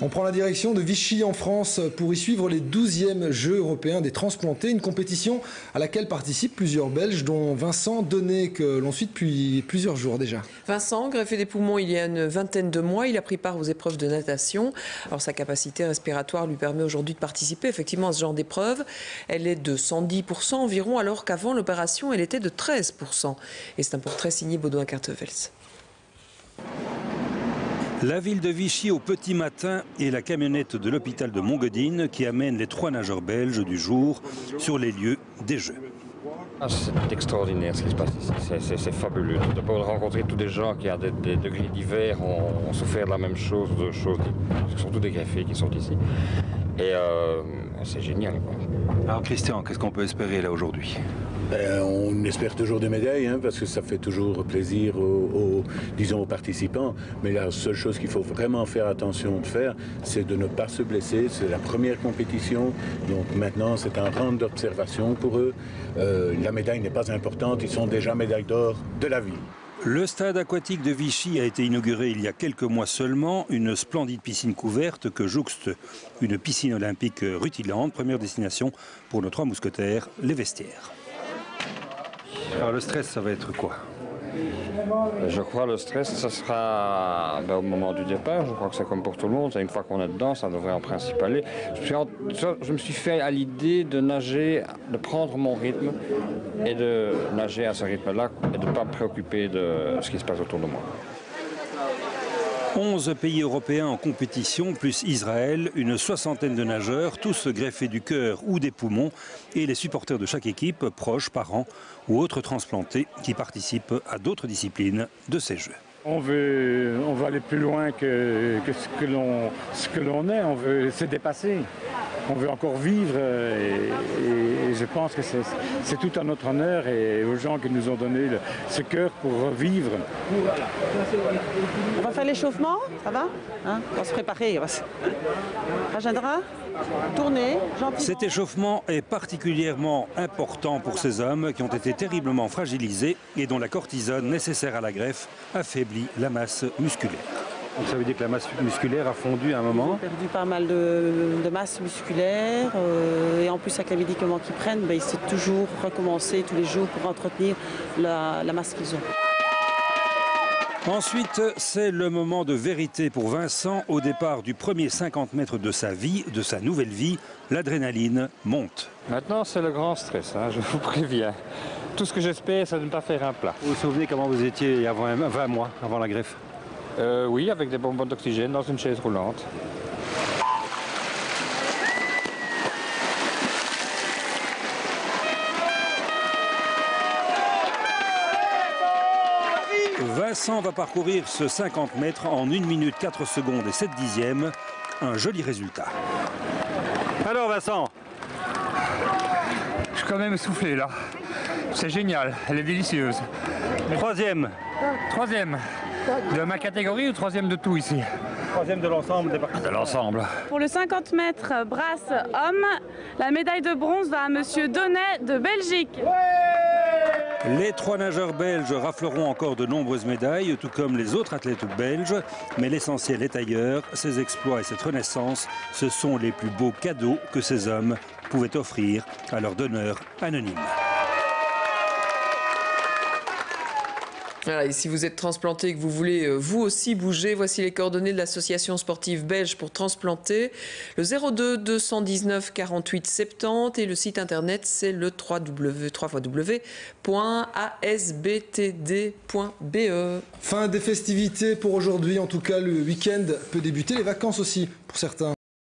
On prend la direction de Vichy en France pour y suivre les 12e Jeux européens des transplantés, une compétition à laquelle participent plusieurs Belges, dont Vincent Donnet, que l'on suit depuis plusieurs jours déjà. Vincent, greffé des poumons il y a une vingtaine de mois, il a pris part aux épreuves de natation. Alors sa capacité respiratoire lui permet aujourd'hui de participer effectivement à ce genre d'épreuve. Elle est de 110% environ, alors qu'avant l'opération, elle était de 13%. Et c'est un portrait signé Baudouin Cartevels. La ville de Vichy au petit matin et la camionnette de l'hôpital de Montgodine qui amène les 3 nageurs belges du jour sur les lieux des Jeux. C'est extraordinaire ce qui se passe ici, c'est fabuleux. De pouvoir rencontrer tous des gens qui à des degrés divers ont souffert de la même chose, surtout des greffés qui sont ici. Et c'est génial, quoi. Alors Christian, qu'est-ce qu'on peut espérer là aujourd'hui ? On espère toujours des médailles, parce que ça fait toujours plaisir aux participants. Mais la seule chose qu'il faut vraiment faire attention de faire, c'est de ne pas se blesser. C'est la première compétition, donc maintenant c'est un rang d'observation pour eux. La médaille n'est pas importante, ils sont déjà médailles d'or de la vie. Le stade aquatique de Vichy a été inauguré il y a quelques mois seulement. Une splendide piscine couverte que jouxte une piscine olympique rutilante, première destination pour nos 3 mousquetaires, les vestiaires. Alors le stress, ça va être quoi ? Je crois que le stress, ça sera au moment du départ. Je crois que c'est comme pour tout le monde. Une fois qu'on est dedans, ça devrait en principe aller. Je me suis fait à l'idée de nager, de prendre mon rythme et de nager à ce rythme-là et de ne pas me préoccuper de ce qui se passe autour de moi. 11 pays européens en compétition, plus Israël, une 60aine de nageurs, tous greffés du cœur ou des poumons, et les supporters de chaque équipe, proches, parents ou autres transplantés, qui participent à d'autres disciplines de ces Jeux. On veut aller plus loin que ce que l'on est, on veut se dépasser. On veut encore vivre et je pense que c'est tout à notre honneur et aux gens qui nous ont donné ce cœur pour vivre. On va faire l'échauffement, ça va, On va se préparer. Agenda, tourner, Cet échauffement est particulièrement important pour ces hommes qui ont été terriblement fragilisés et dont la cortisone nécessaire à la greffe affaiblit la masse musculaire. Donc ça veut dire que la masse musculaire a fondu à un moment. Ils ont perdu pas mal de masse musculaire et en plus avec les médicaments qu'ils prennent, ils essaient toujours recommencer tous les jours pour entretenir la masse qu'ils ont. Ensuite, c'est le moment de vérité pour Vincent. Au départ du premier 50 mètres de sa vie, de sa nouvelle vie, l'adrénaline monte. Maintenant, c'est le grand stress, je vous préviens. Tout ce que j'espère, c'est de ne pas faire un plat. Vous vous souvenez comment vous étiez il y a 20 mois, avant la greffe ? Oui, avec des bonbons d'oxygène dans une chaise roulante. Vincent va parcourir ce 50 mètres en 1 minute 4 secondes et 7 dixièmes. Un joli résultat. Alors Vincent ? Je suis quand même essoufflé là. C'est génial, elle est délicieuse. Troisième. Troisième. De ma catégorie ou troisième de tout ici? Troisième de l'ensemble des participants. De l'ensemble. Pour le 50 mètres brasse homme, la médaille de bronze va à Monsieur Donnet de Belgique. Les 3 nageurs belges rafleront encore de nombreuses médailles, tout comme les autres athlètes belges. Mais l'essentiel est ailleurs. Ces exploits et cette renaissance, ce sont les plus beaux cadeaux que ces hommes pouvaient offrir à leurs donneurs anonymes. Voilà, et si vous êtes transplanté et que vous voulez vous aussi bouger, voici les coordonnées de l'association sportive belge pour transplanter. Le 02 219 48 70 et le site internet c'est le www.asbtd.be. Fin des festivités pour aujourd'hui, en tout cas le week-end peut débuter, les vacances aussi pour certains.